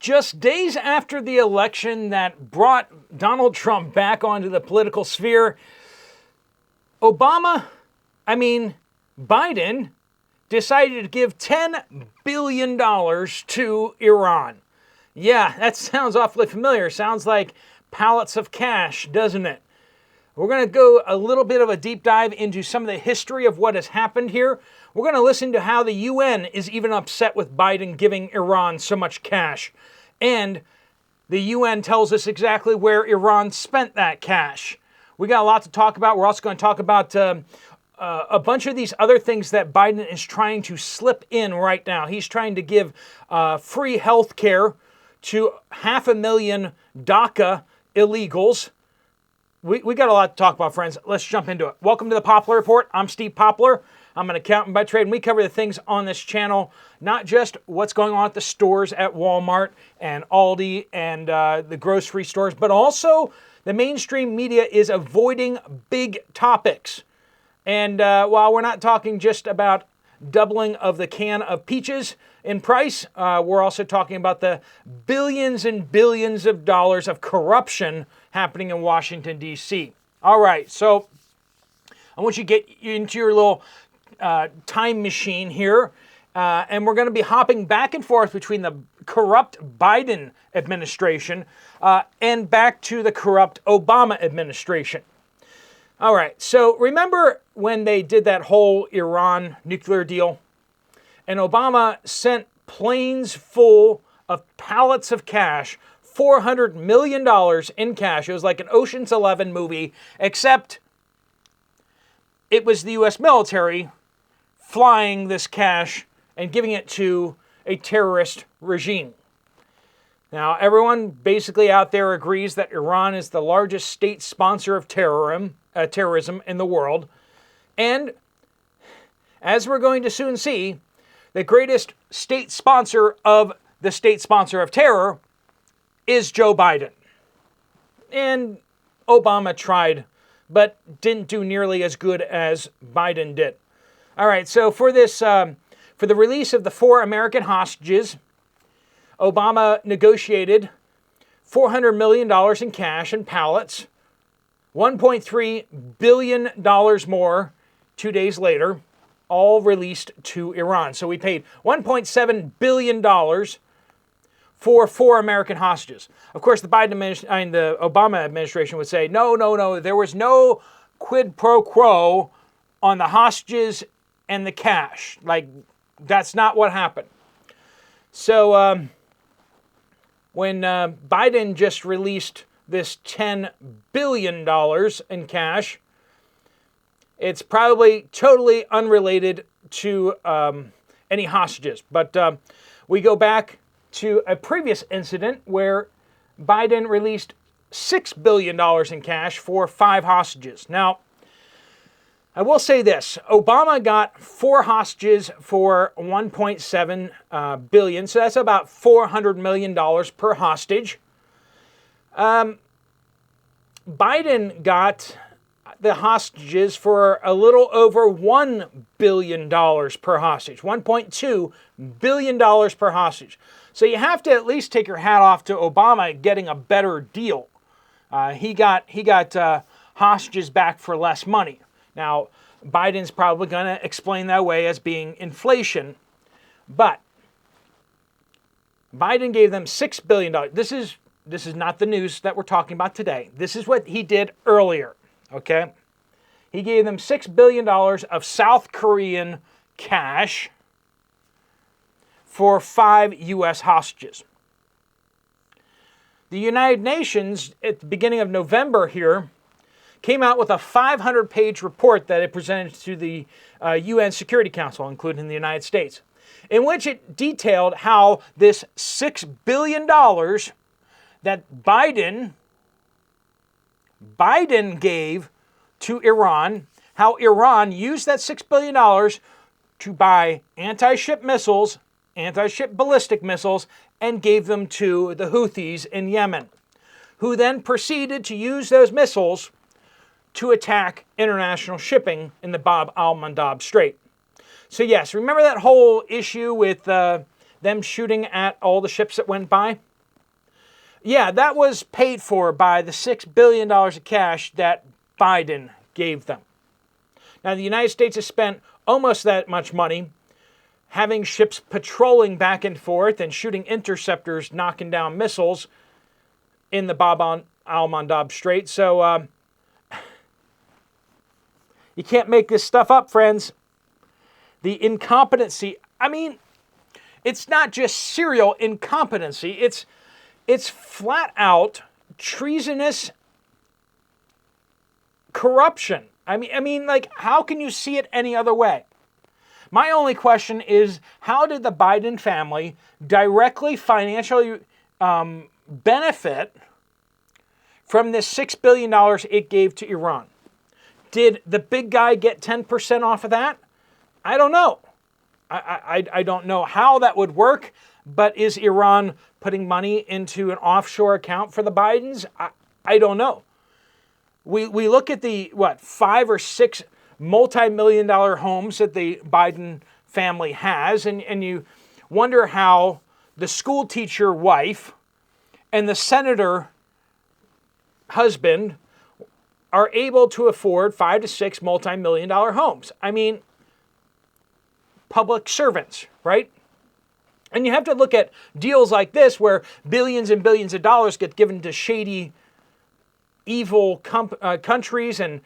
Just days after the election that brought Donald Trump back onto the political sphere, Biden decided to give $10 billion to Iran. Yeah, that sounds awfully familiar. Sounds like pallets of cash, doesn't it? We're going to go a little bit of a deep dive into some of the history of what has happened here. We're going to listen to how the UN is even upset with Biden giving Iran so much cash. And the UN tells us exactly where Iran spent that cash. We got a lot to talk about. We're also going to talk about a bunch of these other things that Biden is trying to slip in right now. He's trying to give free health care to 500,000 DACA illegals. We got a lot to talk about, friends. Let's jump into it. Welcome to the Poplar Report. I'm Steve Poplar. I'm an accountant by trade, and we cover the things on this channel, not just what's going on at the stores at Walmart and Aldi and the grocery stores, but also the mainstream media is avoiding big topics. And while we're not talking just about doubling of the can of peaches in price, we're also talking about the billions and billions of dollars of corruption happening in Washington, D.C. All right, so I want you to get into your little time machine here, and we're going to be hopping back and forth between the corrupt Biden administration and back to the corrupt Obama administration. All right, so remember when they did that whole Iran nuclear deal? And Obama sent planes full of pallets of cash, $400 million in cash. It was like an Ocean's 11 movie, except it was the U.S. military flying this cash and giving it to a terrorist regime. Now, everyone basically out there agrees that Iran is the largest state sponsor of terrorism in the world. And as we're going to soon see, the greatest state sponsor of the state sponsor of terror is Joe Biden. And Obama tried, but didn't do nearly as good as Biden did. All right, so for this, for the release of the 4 American hostages, Obama negotiated $400 million in cash and pallets, $1.3 billion more 2 days later, all released to Iran. So we paid $1.7 billion for 4 American hostages. Of course, the Obama administration would say, no, there was no quid pro quo on the hostages and the cash. Like, that's not what happened. So when Biden just released this $10 billion in cash, it's probably totally unrelated to any hostages. But we go back to a previous incident where Biden released $6 billion in cash for 5 hostages. Now, I will say this. Obama got 4 hostages for $1.7 billion, so that's about $400 million per hostage. Biden got the hostages for a little over $1 billion per hostage, $1.2 billion per hostage. So you have to at least take your hat off to Obama getting a better deal. He got hostages back for less money. Now, Biden's probably going to explain that away as being inflation, but Biden gave them $6 billion. This is not the news that we're talking about today. This is what he did earlier, okay? He gave them $6 billion of South Korean cash for 5 U.S. hostages. The United Nations, at the beginning of November here, came out with a 500-page report that it presented to the UN Security Council, including the United States, in which it detailed how this $6 billion that Biden gave to Iran, how Iran used that $6 billion to buy anti-ship missiles, anti-ship ballistic missiles, and gave them to the Houthis in Yemen, who then proceeded to use those missiles to attack international shipping in the Bab al-Mandab Strait. So yes, remember that whole issue with them shooting at all the ships that went by? Yeah, that was paid for by the $6 billion of cash that Biden gave them. Now, the United States has spent almost that much money having ships patrolling back and forth and shooting interceptors, knocking down missiles in the Bab al-Mandab Strait. So you can't make this stuff up, friends. The incompetency, I mean, it's not just serial incompetency. It's flat out treasonous corruption. I mean, like, how can you see it any other way? My only question is, how did the Biden family directly financially benefit from this $6 billion it gave to Iran? Did the big guy get 10% off of that? I don't know. I don't know how that would work, but is Iran putting money into an offshore account for the Bidens? I don't know. We look at the, 5 or 6 multi-million-dollar homes that the Biden family has, and you wonder how the school teacher wife and the senator husband are able to afford 5 to 6 multi-million-dollar homes. I mean, public servants, right? And you have to look at deals like this where billions and billions of dollars get given to shady, evil countries and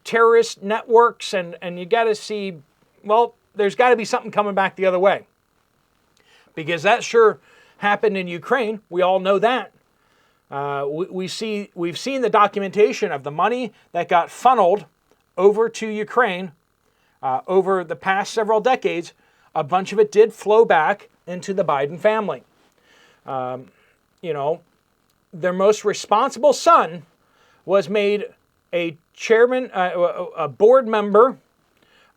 terrorist networks, and you got to see, well, there's got to be something coming back the other way. Because that sure happened in Ukraine. We all know that. We've seen the documentation of the money that got funneled over to Ukraine over the past several decades. A bunch of it did flow back into the Biden family. Their most responsible son was made a chairman, a board member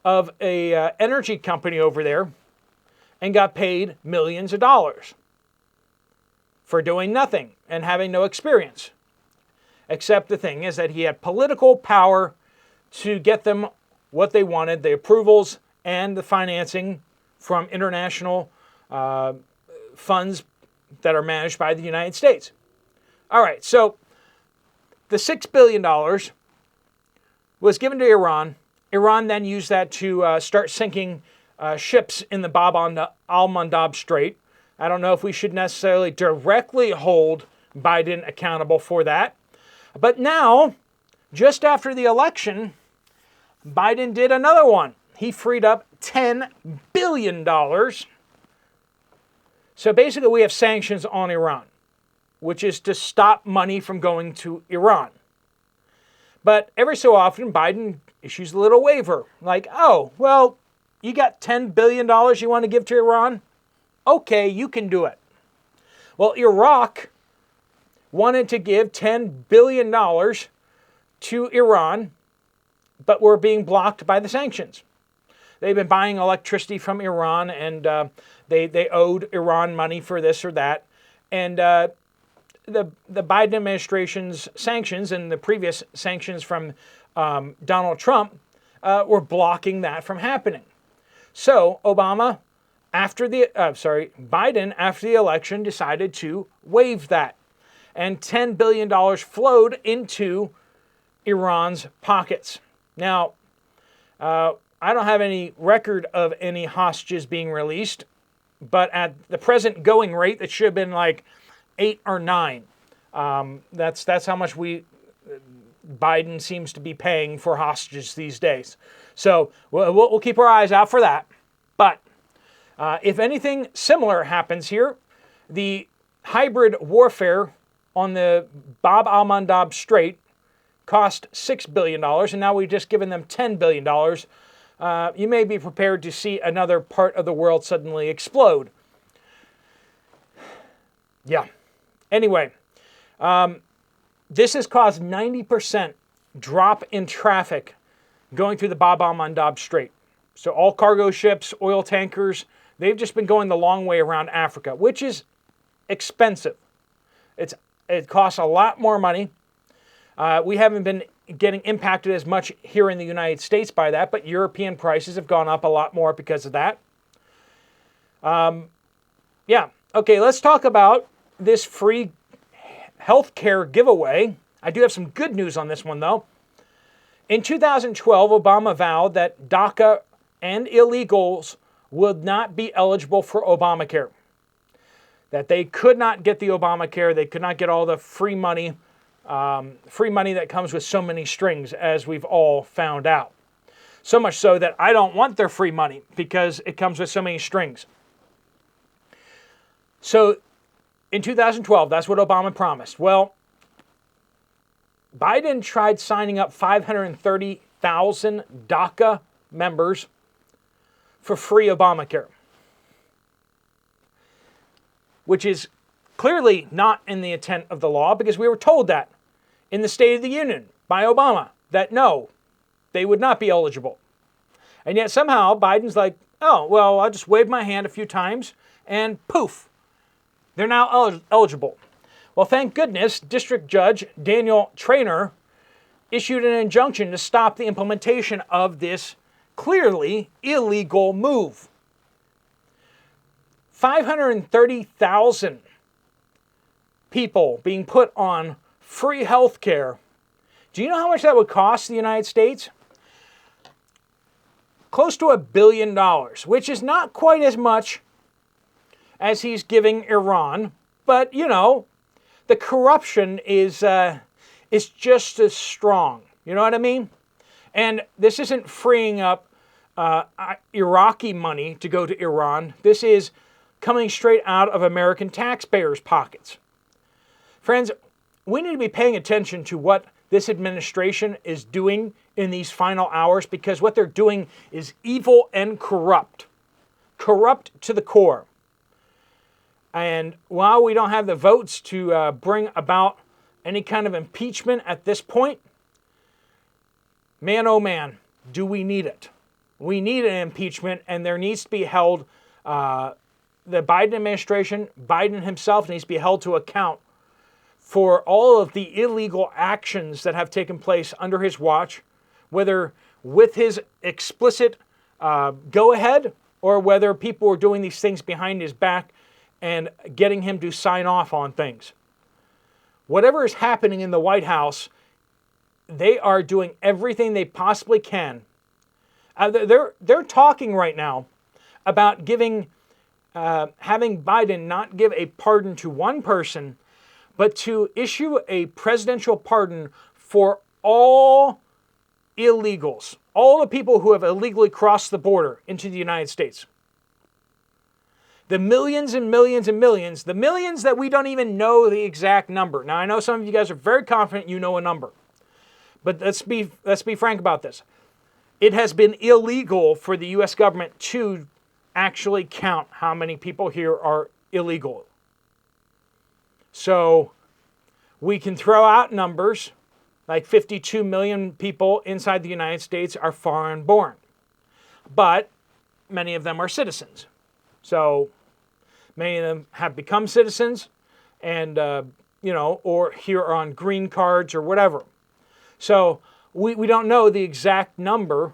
of a energy company over there, and got paid millions of dollars for doing nothing and having no experience. Except the thing is that he had political power to get them what they wanted, the approvals and the financing from international funds that are managed by the United States. All right, so the $6 billion was given to Iran. Iran then used that to start sinking ships in the Bab al-Mandab Strait. I don't know if we should necessarily directly hold Biden accountable for that. But now, just after the election, Biden did another one. He freed up $10 billion. So basically we have sanctions on Iran, which is to stop money from going to Iran. But every so often, Biden issues a little waiver, like, oh, well, you got $10 billion you want to give to Iran? Okay, you can do it. Well, Iraq wanted to give $10 billion to Iran, but were being blocked by the sanctions. They've been buying electricity from Iran, and they owed Iran money for this or that. And the Biden administration's sanctions and the previous sanctions from Donald Trump were blocking that from happening. So Biden after the election decided to waive that, and $10 billion flowed into Iran's pockets. Now, I don't have any record of any hostages being released, but at the present going rate, it should have been like 8 or 9. That's how much Biden seems to be paying for hostages these days. So we'll keep our eyes out for that. But if anything similar happens here, the hybrid warfare on the Bab al-Mandab Strait cost $6 billion, and now we've just given them $10 billion. You may be prepared to see another part of the world suddenly explode. Yeah. Anyway, this has caused 90% drop in traffic going through the Bab al-Mandab Strait. So all cargo ships, oil tankers, they've just been going the long way around Africa, which is expensive. It costs a lot more money. We haven't been getting impacted as much here in the United States by that, but European prices have gone up a lot more because of that. Okay, let's talk about this free health care giveaway. I do have some good news on this one, though. In 2012, Obama vowed that DACA and illegals would not be eligible for Obamacare. That they could not get the Obamacare, they could not get all the free money that comes with so many strings, as we've all found out. So much so that I don't want their free money because it comes with so many strings. So in 2012, that's what Obama promised. Well, Biden tried signing up 530,000 DACA members for free Obamacare, which is clearly not in the intent of the law, because we were told that in the State of the Union by Obama, that no, they would not be eligible. And yet somehow Biden's like, oh, well, I'll just wave my hand a few times and poof, they're now eligible. Well, thank goodness District Judge Daniel Traynor issued an injunction to stop the implementation of this clearly illegal move. 530,000 people being put on free health care. Do you know how much that would cost the United States? Close to $1 billion, which is not quite as much as he's giving Iran. But, you know, the corruption is just as strong. You know what I mean? And this isn't freeing up Iraqi money to go to Iran. This is coming straight out of American taxpayers' pockets. Friends, we need to be paying attention to what this administration is doing in these final hours, because what they're doing is evil and corrupt. Corrupt to the core. And while we don't have the votes to bring about any kind of impeachment at this point, man, oh man, do we need it. We need an impeachment, and there needs to be held, the Biden administration, Biden himself needs to be held to account for all of the illegal actions that have taken place under his watch, whether with his explicit go-ahead or whether people were doing these things behind his back and getting him to sign off on things. Whatever is happening in the White House, they are doing everything they possibly can. They're talking right now about having Biden not give a pardon to one person, but to issue a presidential pardon for all illegals, all the people who have illegally crossed the border into the United States. The millions and millions and millions, the millions that we don't even know the exact number. Now, I know some of you guys are very confident you know a number, but let's be frank about this. It has been illegal for the U.S. government to actually count how many people here are illegal. So we can throw out numbers like 52 million people inside the United States are foreign born, but many of them are citizens. So many of them have become citizens and, or here are on green cards or whatever. So we don't know the exact number,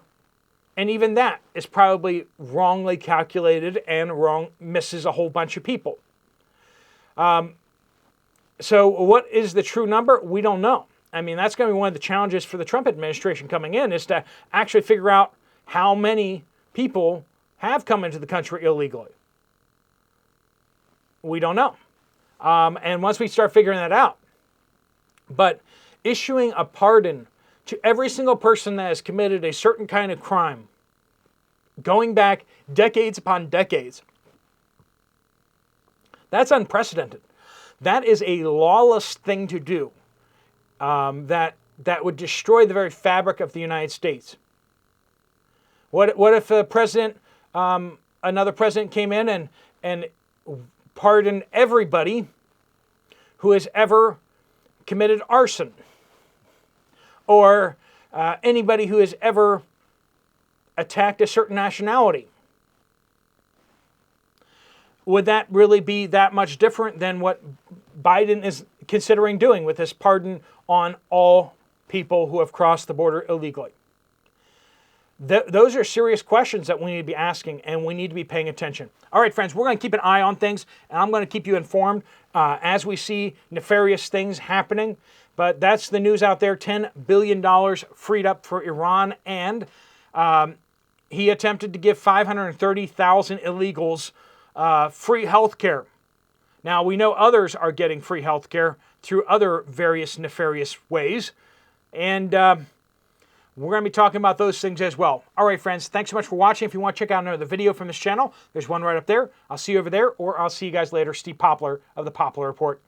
and even that is probably wrongly calculated and misses a whole bunch of people. So what is the true number? We don't know. I mean, that's going to be one of the challenges for the Trump administration coming in, is to actually figure out how many people have come into the country illegally. We don't know. And once we start figuring that out, but issuing a pardon to every single person that has committed a certain kind of crime, going back decades upon decades, that's unprecedented. That is a lawless thing to do. That would destroy the very fabric of the United States. What if a president, another president came in and pardoned everybody who has ever committed arson, or anybody who has ever attacked a certain nationality? Would that really be that much different than what Biden is considering doing with this pardon on all people who have crossed the border illegally? Those are serious questions that we need to be asking, and we need to be paying attention. All right, friends, we're going to keep an eye on things, and I'm going to keep you informed as we see nefarious things happening. But that's the news out there. $10 billion freed up for Iran, and he attempted to give 530,000 illegals free health care. Now, we know others are getting free health care through other various nefarious ways, and we're going to be talking about those things as well. All right, friends, thanks so much for watching. If you want to check out another video from this channel, there's one right up there. I'll see you over there, or I'll see you guys later. Steve Poplar of the Poplar Report.